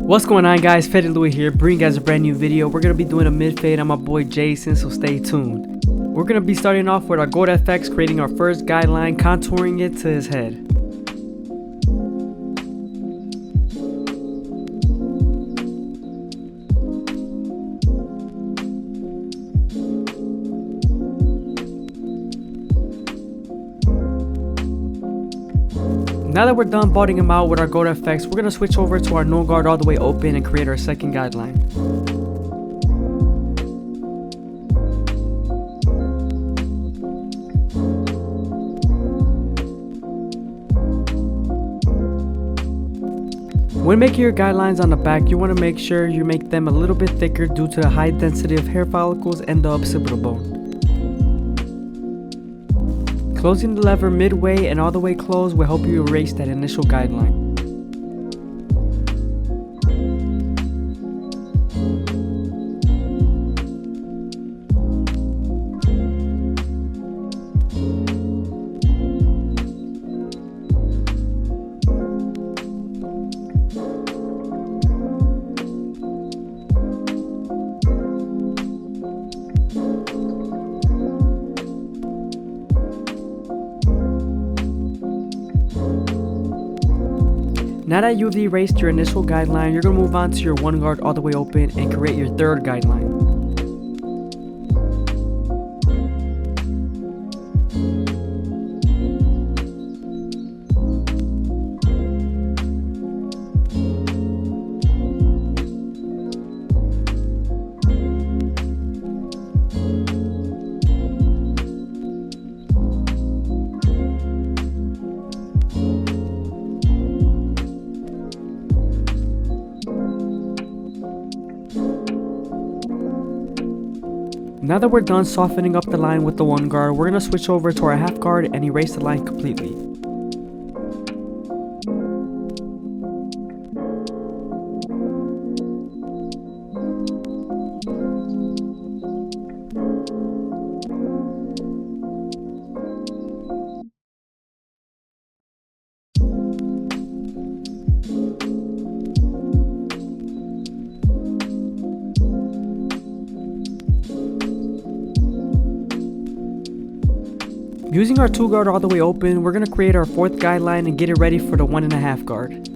What's going on, guys? FadeitLuie here, bringing you guys a brand new video. We're going to be doing a mid-fade on my boy Jason, so stay tuned. We're going to be starting off with our Gold FX, creating our first guideline, contouring it to his head. Now that we're done balding him out with our Gold FX, we're going to switch over to our no guard all the way open and create our second guideline. When making your guidelines on the back, you want to make sure you make them a little bit thicker due to the high density of hair follicles and the occipital bone. Closing the lever midway and all the way closed will help you erase that initial guideline. Now that you've erased your initial guideline, you're going to move on to your one guard all the way open and create your third guideline. Now that we're done softening up the line with the one guard, we're going to switch over to our half guard and erase the line completely. Using our 2 guard all the way open, we're going to create our 4th guideline and get it ready for the 1.5 guard.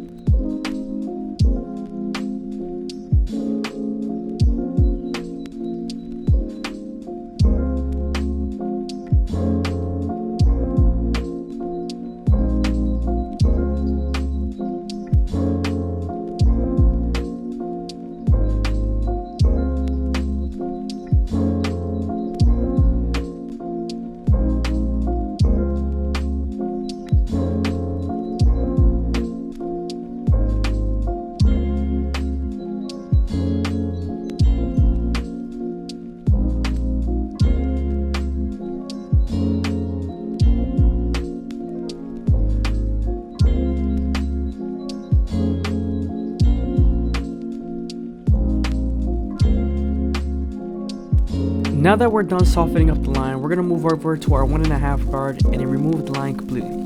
Now that we're done softening up the line, we're going to move over to our 1.5 guard and remove the line completely.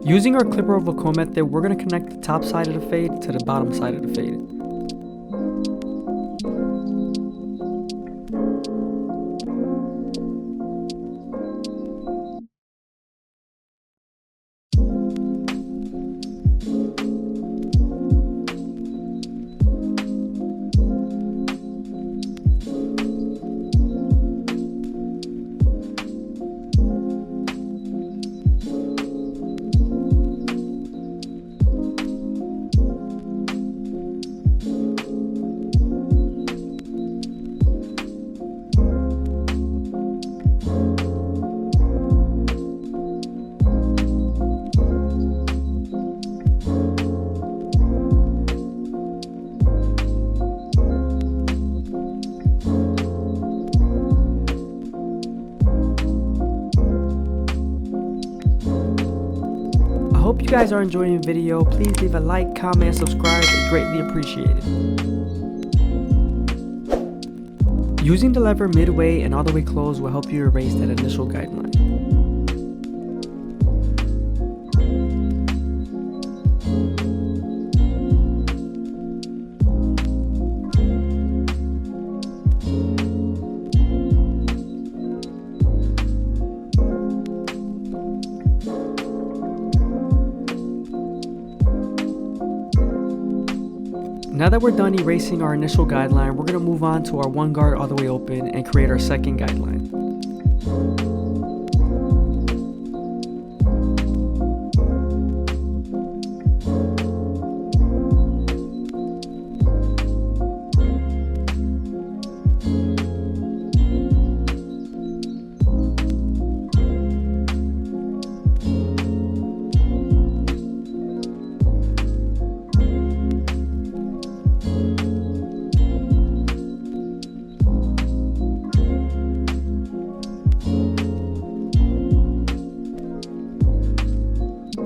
Using our clipper over comb method, we're going to connect the top side of the fade to the bottom side of the fade. guys are enjoying the video, please leave a like, comment, and subscribe. It's greatly appreciated. Using the lever midway and all the way closed will help you erase that initial guideline. Now that we're done erasing our initial guideline, we're going to move on to our one guard all the way open and create our second guideline.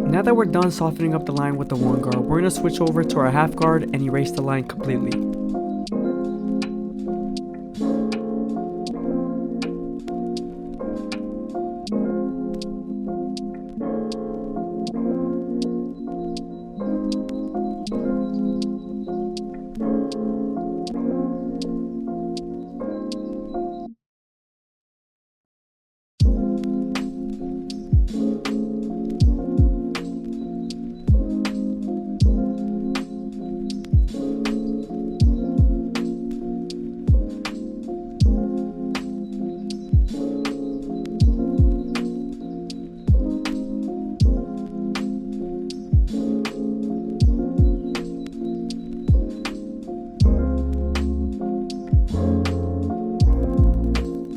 Now that we're done softening up the line with the one guard, we're going to switch over to our half guard and erase the line completely.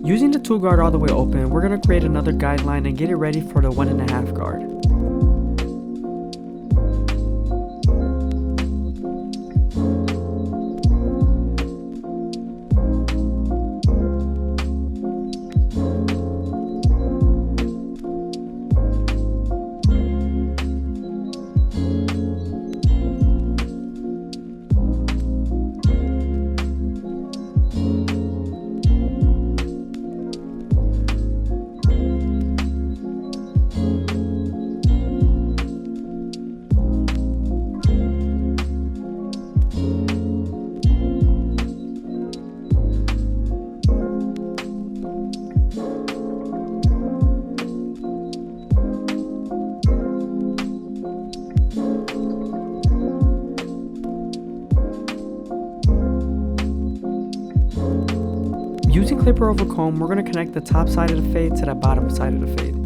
Using the 2 guard all the way open, we're going to create another guideline and get it ready for the 1.5 guard. Using clipper over comb, we're going to connect the top side of the fade to the bottom side of the fade.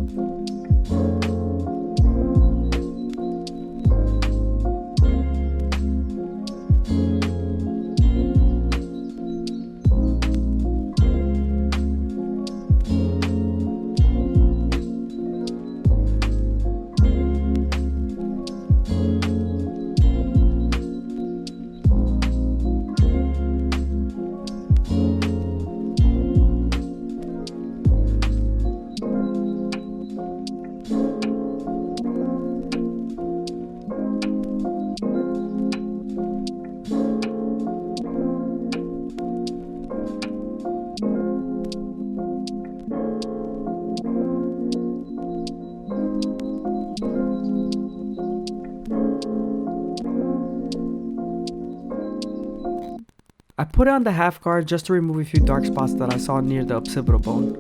I put it on the half guard just to remove a few dark spots that I saw near the occipital bone.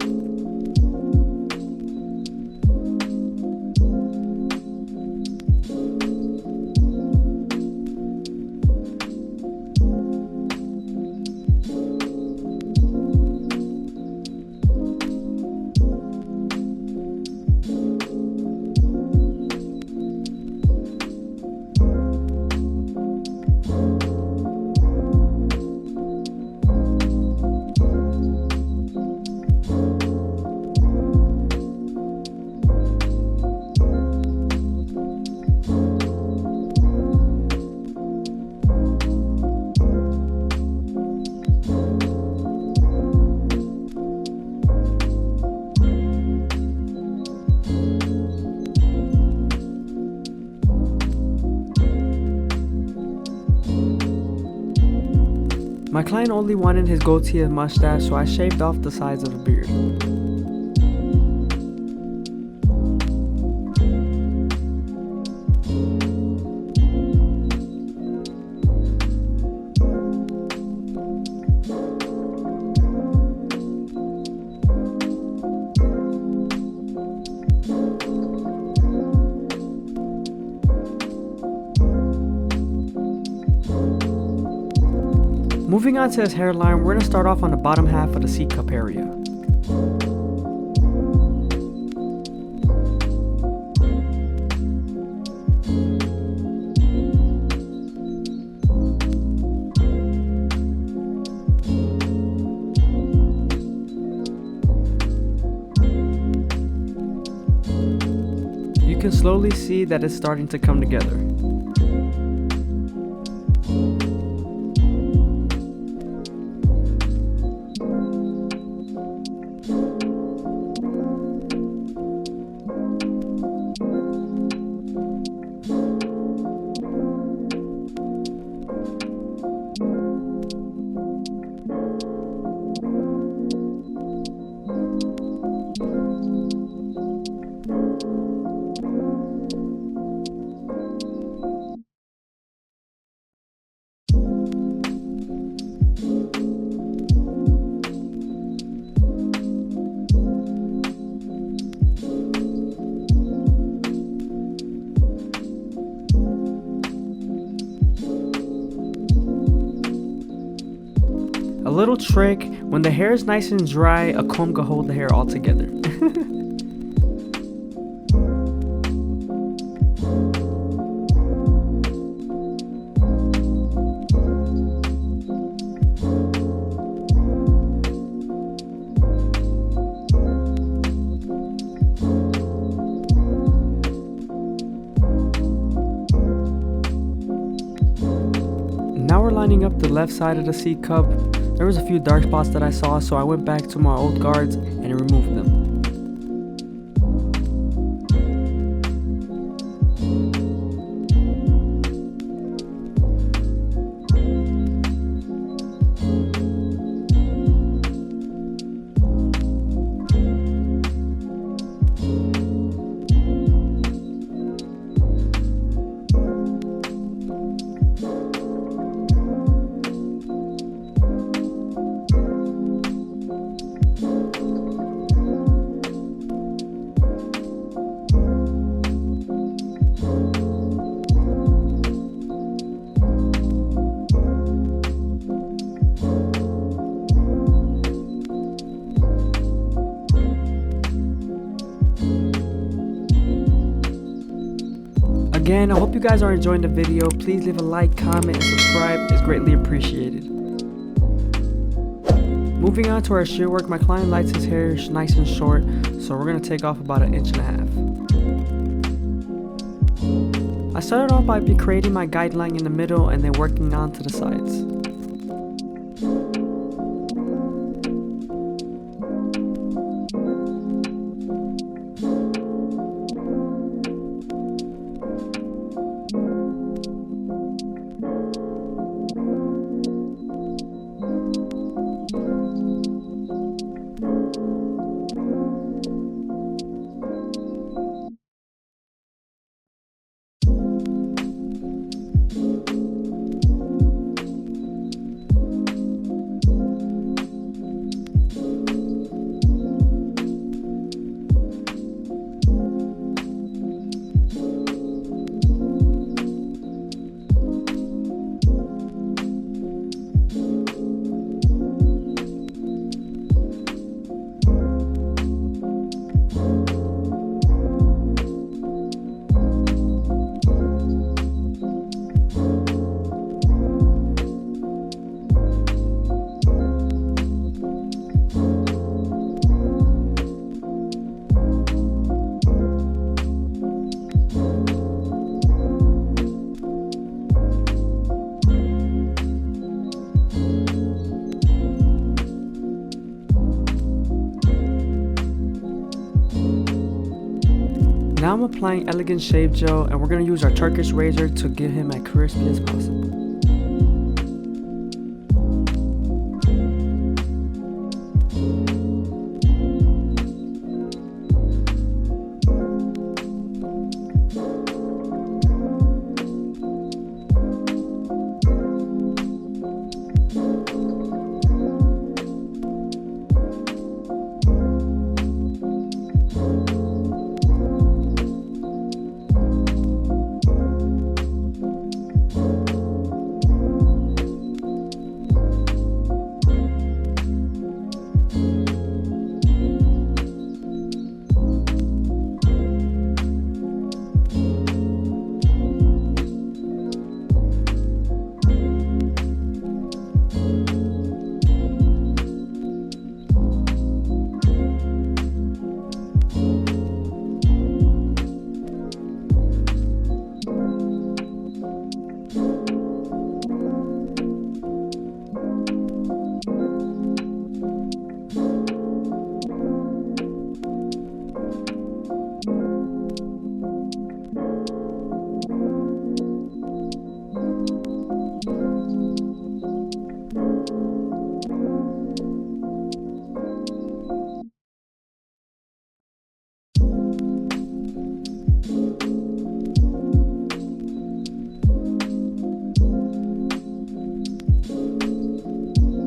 My client only wanted his goatee and mustache, so I shaved off the sides of the beard. Moving on to his hairline, we're going to start off on the bottom half of the C cup area. You can slowly see that it's starting to come together. A little trick, when the hair is nice and dry, a comb can hold the hair all together. Now we're lining up the left side of the C cup. There was a few dark spots that I saw, so I went back to my old guards and removed them. Again, I hope you guys are enjoying the video. Please leave a like, comment, and subscribe. It's greatly appreciated. Moving on to our shear work, my client likes his hair nice and short, so we're going to take off about 1.5 inches. I started off by creating my guideline in the middle and then working on to the sides. Now I'm applying Elegant Shave Gel, and we're going to use our Turkish razor to give him as crispy as possible.